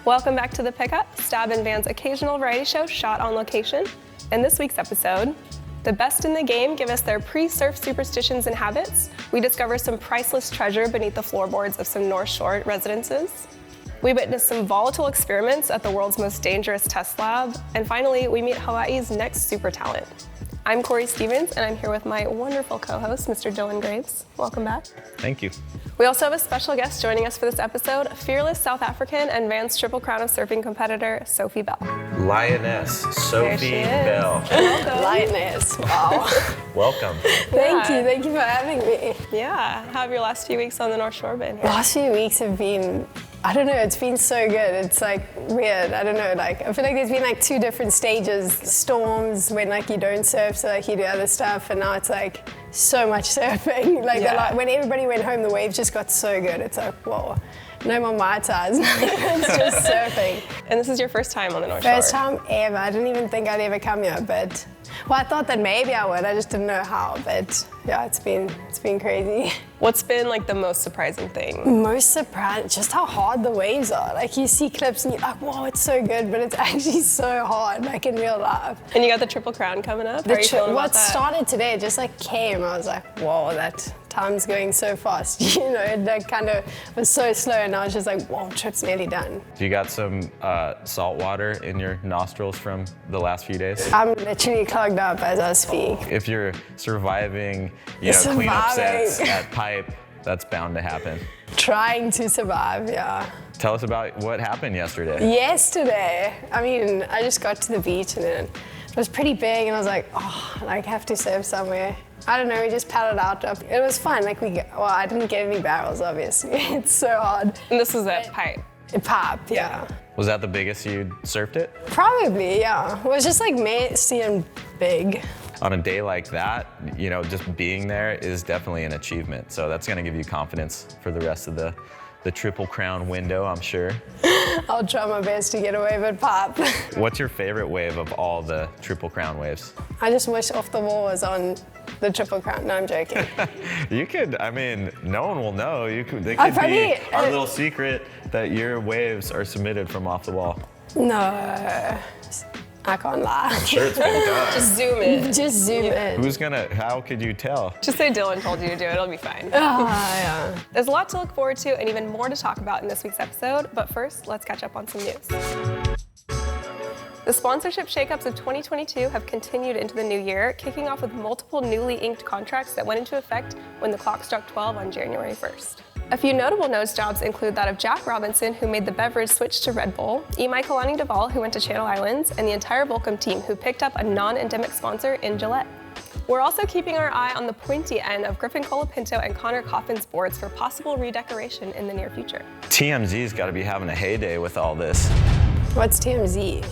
Welcome back to The Pickup, Stab and Van's occasional variety show shot on location. In this week's episode, the best in the game give us their pre-surf superstitions and habits. We discover some priceless treasure beneath the floorboards of some North Shore residences. We witness some volatile experiments at the world's most dangerous test lab. And finally, we meet Hawaii's next super talent. I'm Corey Stevens, and I'm here with my wonderful co-host, Mr. Dylan Graves. Welcome back. Thank you. We also have a special guest joining us for this episode, fearless South African and Vans Triple Crown of Surfing competitor, Sophie Bell. Lioness, Sophie Bell. Welcome. Lioness, wow. Welcome. Thank you for having me. Yeah, how have your last few weeks on the North Shore been? Last few weeks have been, I don't know, it's been so good. It's like weird, I don't know, like I feel like there's been like two different stages. Storms when like you don't surf, so like you do other stuff, and now it's like so much surfing. Like when everybody went home, the waves just got so good. It's like, whoa, no more Mai Tais. It's just surfing. And this is your first time on the North Shore? First time ever. I didn't even think I'd ever come here, but well, I thought that maybe I would. I just didn't know how, but yeah, it's been crazy. What's been like the most surprising thing? Most surprising, just how hard the waves are. Like you see clips and you're like, whoa, it's so good, but it's actually so hard, like in real life. And you got the Triple Crown coming up? How are you feeling about that? Started today, it just like came. I was like, whoa, that time's going so fast. You know, it like kind of was so slow, and I was just like, whoa, trip's nearly done. You got some salt water in your nostrils from the last few days? I'm literally clogged up as I speak. If you're surviving, cleanup sets at Pipe, that's bound to happen. Trying to survive, yeah. Tell us about what happened yesterday. Yesterday, I mean, I just got to the beach and then it was pretty big, and I was like, oh, I have to surf somewhere. I don't know, we just paddled out. It was fun. Like I didn't get any barrels, obviously. It's so hard. And this was at Pipe? Pipe, yeah. Was that the biggest you'd surfed it? Probably, yeah. It was just like messy and big. On a day like that, just being there is definitely an achievement. So that's gonna give you confidence for the rest of the Triple Crown window, I'm sure. I'll try my best to get away with Pipe. What's your favorite wave of all the Triple Crown waves? I just wish Off the Wall was on the Triple Crown. No, I'm joking. You could, no one will know. They could be our little secret that your waves are submitted from Off the Wall. No, I can't lie. I'm sure it's been done. Just zoom in. Just zoom in. How could you tell? Just say Dylan told you to do it, it'll be fine. Yeah. There's a lot to look forward to and even more to talk about in this week's episode, but first, let's catch up on some news. The sponsorship shakeups of 2022 have continued into the new year, kicking off with multiple newly inked contracts that went into effect when the clock struck 12 on January 1st. A few notable nose jobs include that of Jack Robinson, who made the beverage switch to Red Bull, Imai Kalani Duval, who went to Channel Islands, and the entire Volcom team, who picked up a non-endemic sponsor in Gillette. We're also keeping our eye on the pointy end of Griffin Colapinto and Connor Coffin's boards for possible redecoration in the near future. TMZ's got to be having a heyday with all this. What's TMZ?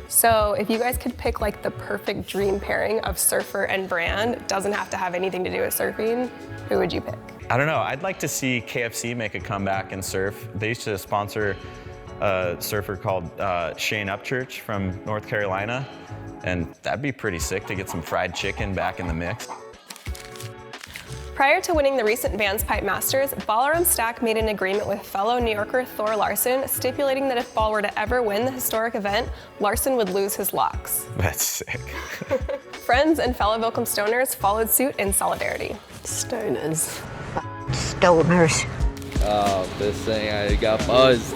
So if you guys could pick like the perfect dream pairing of surfer and brand, doesn't have to have anything to do with surfing, who would you pick? I don't know. I'd like to see KFC make a comeback and surf. They used to sponsor a surfer called Shane Upchurch from North Carolina, and that'd be pretty sick to get some fried chicken back in the mix. Prior to winning the recent Vans Pipe Masters, Balaram Stack made an agreement with fellow New Yorker Thor Larson, stipulating that if Ball were to ever win the historic event, Larson would lose his locks. That's sick. Friends and fellow Volcom stoners followed suit in solidarity. Stoners. Stoners. Oh, this thing, I got buzzed.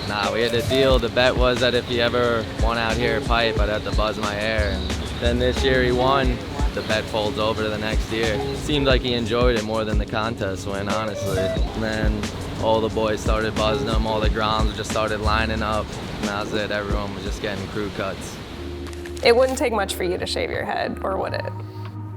Nah, we had a deal. The bet was that if he ever won out here at Pipe, I'd have to buzz my hair. And then this year he won. The bet folds over to the next year. It seemed like he enjoyed it more than the contest went, honestly. And then all the boys started buzzing him, all the grounds just started lining up, and that was it. Everyone was just getting crew cuts. It wouldn't take much for you to shave your head, or would it?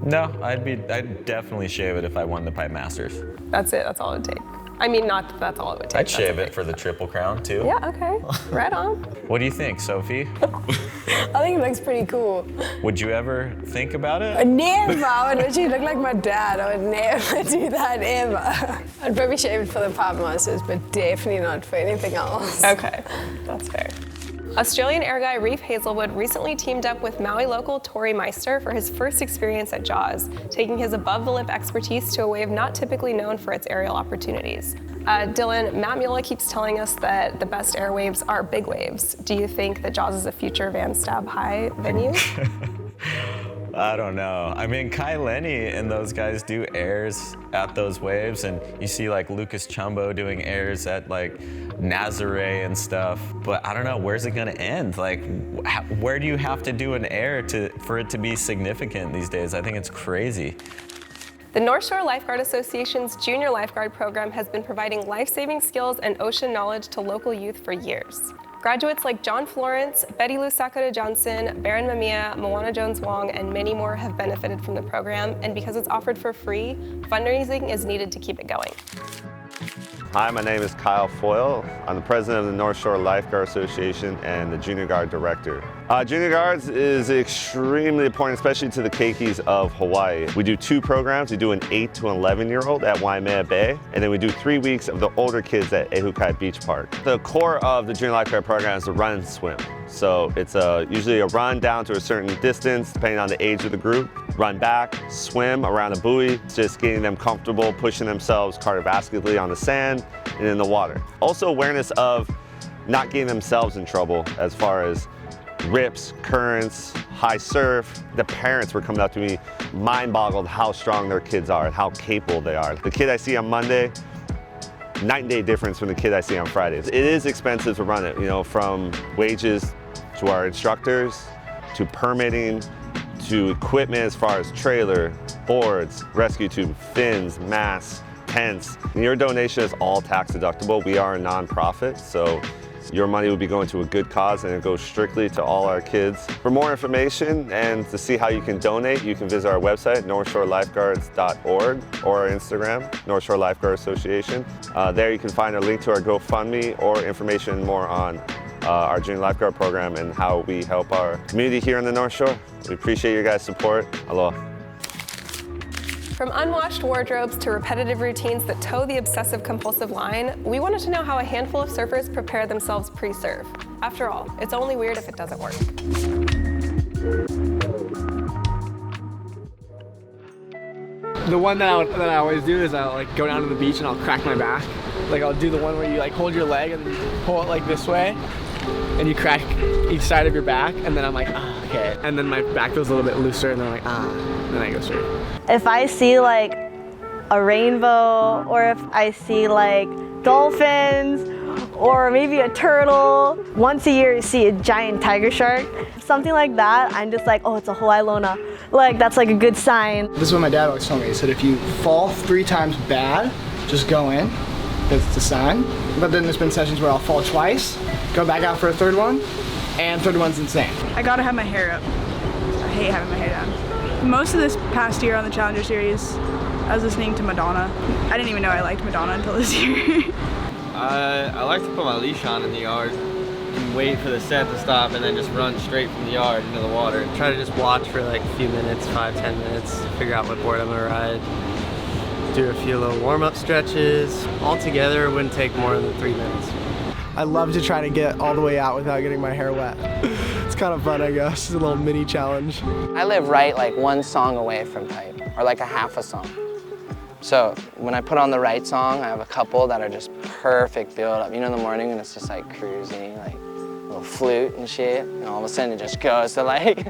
No, I'd definitely shave it if I won the Pipe Masters. That's it, that's all it would take. I mean, not that that's all it would take. I'd shave it for the Triple Crown too. Yeah, okay, right on. What do you think, Sophie? I think it looks pretty cool. Would you ever think about it? Never. I would literally look like my dad. I would never do that ever. I'd probably shave it for the Pipe Masters, but definitely not for anything else. Okay, that's fair. Australian air guy Reef Hazelwood recently teamed up with Maui local Tori Meister for his first experience at Jaws, taking his above-the-lip expertise to a wave not typically known for its aerial opportunities. Dylan, Matt Mula keeps telling us that the best air waves are big waves. Do you think that Jaws is a future Vans.We'll high venue? I don't know. I mean, Kai Lenny and those guys do airs at those waves, and you see like Lucas Chumbo doing airs at like Nazare and stuff. But I don't know, where's it gonna end? Like, where do you have to do an air for it to be significant these days? I think it's crazy. The North Shore Lifeguard Association's Junior Lifeguard program has been providing life-saving skills and ocean knowledge to local youth for years. Graduates like John Florence, Betty Lou Sakura Johnson, Baron Mamiya, Moana Jones-Wong, and many more have benefited from the program, and because it's offered for free, fundraising is needed to keep it going. Hi, my name is Kyle Foyle. I'm the president of the North Shore Lifeguard Association and the Junior Guard Director. Junior Guards is extremely important, especially to the keikis of Hawaii. We do 2 programs. We do an 8 to 11-year-old at Waimea Bay, and then we do 3 weeks of the older kids at Ehukai Beach Park. The core of the Junior Lifeguard program is the run and swim. So it's usually a run down to a certain distance, depending on the age of the group, run back, swim around a buoy, just getting them comfortable, pushing themselves cardiovascularly on the sand and in the water. Also awareness of not getting themselves in trouble as far as rips, currents, high surf. The parents were coming up to me, mind-boggled how strong their kids are and how capable they are. The kid I see on Monday, night and day difference from the kid I see on Fridays. It is expensive to run it, you know, from wages to our instructors, to permitting, to equipment as far as trailer, boards, rescue tube, fins, masts, tents. And your donation is all tax deductible. We are a non-profit, so your money will be going to a good cause, and it goes strictly to all our kids. For more information and to see how you can donate, you can visit our website, northshorelifeguards.org, or our Instagram, North Shore Lifeguard Association. There you can find a link to our GoFundMe or information more on our Junior Lifeguard program and how we help our community here in the North Shore. We appreciate your guys' support. Aloha. From unwashed wardrobes to repetitive routines that toe the obsessive-compulsive line, we wanted to know how a handful of surfers prepare themselves pre-surf. After all, it's only weird if it doesn't work. The one that I always do is I'll like go down to the beach and I'll crack my back. Like I'll do the one where you like hold your leg and then you pull it like this way and you crack each side of your back, and then I'm like, ah, okay. And then my back goes a little bit looser and then I'm like, ah, and then I go straight. If I see like a rainbow, or if I see like dolphins, or maybe a turtle, once a year you see a giant tiger shark, something like that, I'm just like, oh, it's a Hawaii Lona. Like, that's like a good sign. This is what my dad always told me. He said if you fall 3 times bad, just go in. It's a sign. But then there's been sessions where I'll fall twice, go back out for a 3rd one, and 3rd one's insane. I gotta have my hair up. I hate having my hair down. Most of this past year on the Challenger Series, I was listening to Madonna. I didn't even know I liked Madonna until this year. I like to put my leash on in the yard and wait for the set to stop and then just run straight from the yard into the water. Try to just watch for like a few minutes, 5-10 minutes, figure out what board I'm gonna ride. Do a few little warm-up stretches. Altogether, it wouldn't take more than 3 minutes. I love to try to get all the way out without getting my hair wet. It's kind of fun, I guess. It's a little mini challenge. I live right like 1 song away from pipe, or like a half a song. So when I put on the right song, I have a couple that are just perfect build up. You know, in the morning when it's just like cruising, like a little flute and shit, and all of a sudden it just goes to like,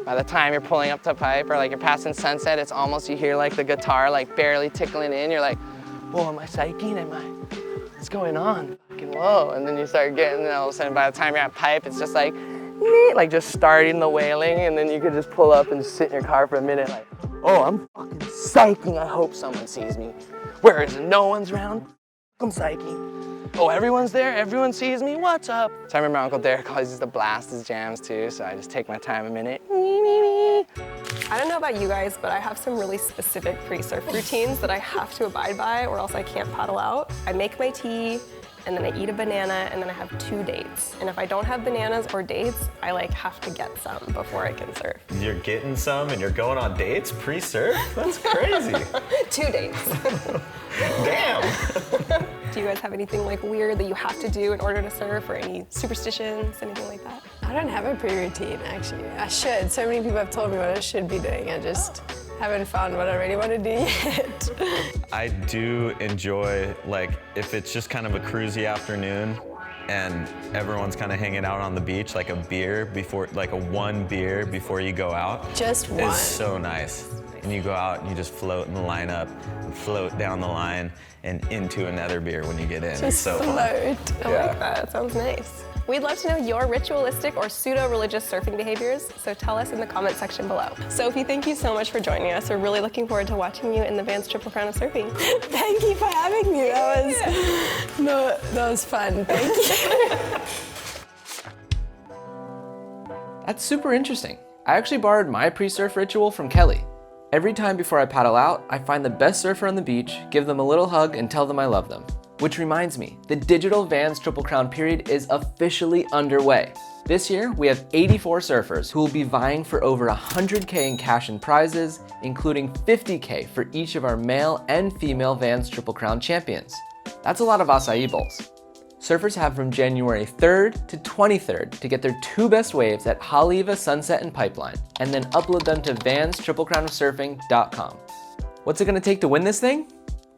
by the time you're pulling up to pipe or like you're passing Sunset, it's almost, you hear like the guitar like barely tickling in. You're like, whoa, am I psyching? What's going on? Fucking whoa. And then you start getting, and all of a sudden by the time you're at pipe, it's just like just starting the wailing, and then you could just pull up and sit in your car for a minute like, oh, I'm fucking psyching. I hope someone sees me. Where is it? No one's around? I'm psyching. Oh, everyone's there? Everyone sees me? What's up? So I remember Uncle Derek always used to blast his jams too, so I just take my time a minute. I don't know about you guys, but I have some really specific pre-surf routines that I have to abide by or else I can't paddle out. I make my tea, and then I eat a banana, and then I have 2 dates. And if I don't have bananas or dates, I like have to get some before I can surf. You're getting some and you're going on dates pre-surf? That's crazy. 2 dates. Damn. Do you guys have anything like weird that you have to do in order to surf, or any superstitions, anything like that? I don't have a pre-routine, actually. I should. So many people have told me what I should be doing. I just haven't found what I really want to do yet. I do enjoy, like, if it's just kind of a cruisy afternoon and everyone's kind of hanging out on the beach, like a beer before, like a 1 beer before you go out. Just one. It's so nice. And you go out and you just float in the lineup, and float down the line and into another beer when you get in. Just it's so float. fun. I like that. Sounds nice. We'd love to know your ritualistic or pseudo-religious surfing behaviors, so tell us in the comment section below. Sophie, thank you so much for joining us. We're really looking forward to watching you in the Vans Triple Crown of Surfing. Thank you for having me. That was fun. Thank you. That's super interesting. I actually borrowed my pre-surf ritual from Kelly. Every time before I paddle out, I find the best surfer on the beach, give them a little hug, and tell them I love them. Which reminds me, the digital Vans Triple Crown period is officially underway. This year, we have 84 surfers who will be vying for over $100K in cash and prizes, including $50K for each of our male and female Vans Triple Crown champions. That's a lot of acai bowls. Surfers have from January 3rd to 23rd to get their 2 best waves at Haleiwa, Sunset, and Pipeline, and then upload them to Vans.TripleCrownOfSurfing.com. What's it gonna take to win this thing?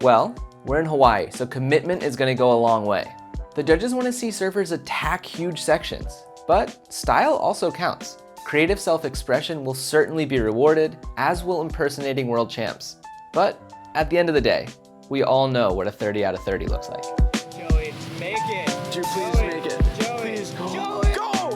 Well, we're in Hawaii, so commitment is gonna go a long way. The judges wanna see surfers attack huge sections, but style also counts. Creative self-expression will certainly be rewarded, as will impersonating world champs. But at the end of the day, we all know what a 30 out of 30 looks like. Joey, make it. Drew, please make it. Joey, please. Joey. Go!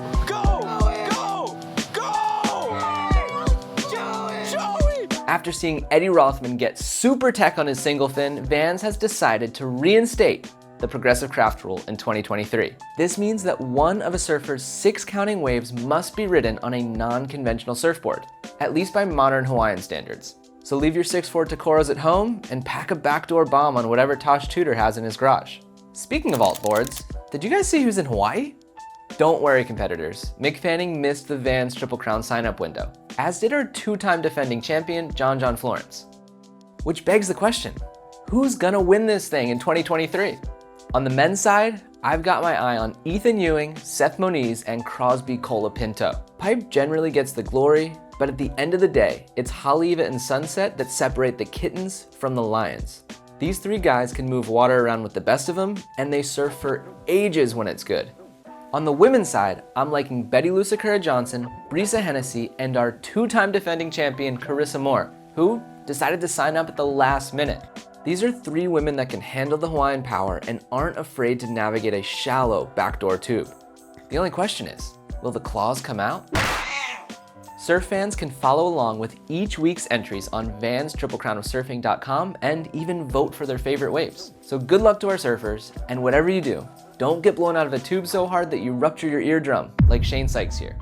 Joey! After seeing Eddie Rothman get super tech on his single fin, Vans has decided to reinstate the progressive craft rule in 2023. This means that one of a surfer's 6 counting waves must be ridden on a non-conventional surfboard, at least by modern Hawaiian standards. So leave your 6'4" Takoros at home and pack a backdoor bomb on whatever Tosh Tudor has in his garage. Speaking of alt boards, did you guys see who's in Hawaii? Don't worry, competitors. Mick Fanning missed the Vans Triple Crown sign-up window, as did our 2-time defending champion, John Florence. Which begs the question, who's gonna win this thing in 2023? On the men's side, I've got my eye on Ethan Ewing, Seth Moniz, and Crosby Colapinto. Pipe generally gets the glory, but at the end of the day, it's Haleiwa and Sunset that separate the kittens from the lions. These 3 guys can move water around with the best of them, and they surf for ages when it's good. On the women's side, I'm liking Betty Lou Sakura Johnson, Brisa Hennessy, and our 2-time defending champion, Carissa Moore, who decided to sign up at the last minute. These are 3 women that can handle the Hawaiian power and aren't afraid to navigate a shallow backdoor tube. The only question is, will the claws come out? Surf fans can follow along with each week's entries on Vans.TripleCrownOfSurfing.com and even vote for their favorite waves. So good luck to our surfers, and whatever you do, don't get blown out of a tube so hard that you rupture your eardrum, like Shane Sykes here.